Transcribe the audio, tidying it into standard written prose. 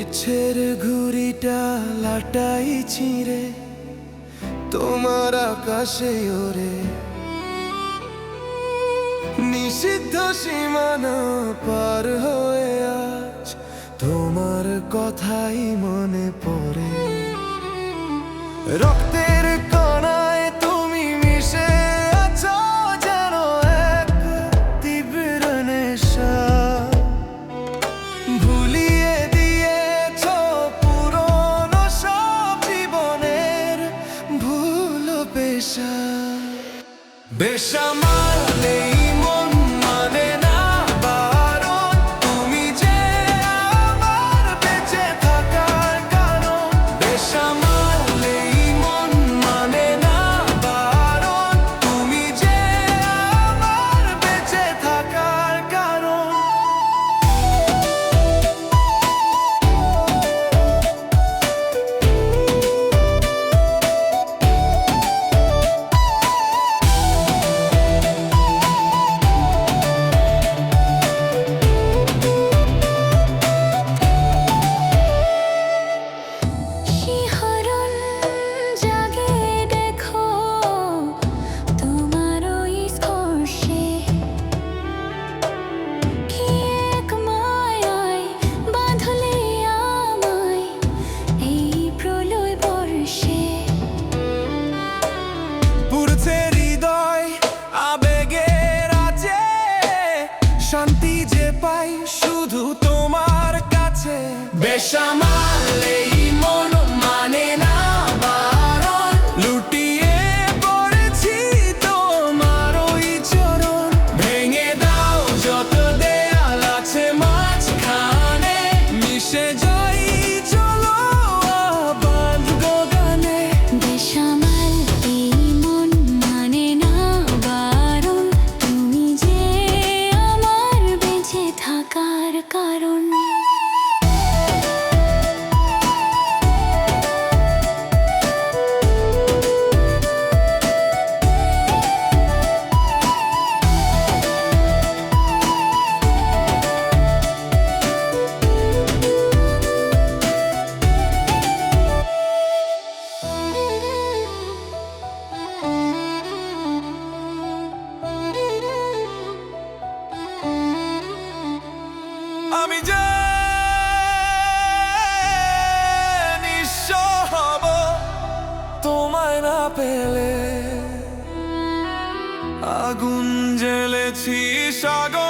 ইচ্ছের ঘুড়িটা লাটাই ছিঁড়ে তোমার আকাশে ওরে, নিষিদ্ধ সীমানা পার হয়ে আজ তোমার কথাই মনে পড়ে। রক্তের কণায় তুমি মিশে আছো যেন এক তীব্র নেশা, ভুলিয়ে দিয়েছো পুরনো সব জীবনের ভুল পেশা। বেসামাল নেই মন মানে না বারণ, তুমি যে আমার বেঁচে থাকার কারণ। বেসামাল নেই মন মানে না বারণ, তুমি যে আমার বেঁচে থাকার কারণ। শান্তি যে পাই শুধু তোমার কাছে। বেসামাল এই মন মানে না বারণ, লুটিয়ে পড়েছি তোমার ওই চরণ। ভেঙে দাও যত দেয়াল আছে মাঝখানে, মিশে যাই চলো আবার গানে। বেসামাল এই মন মানে না বারণ, তুমি যে আমার বেঁচে থাকার কারণ। আমি যে নিঃস্ব হব তোমায় না পেলে, আগুন জ্বেলেছি সাগর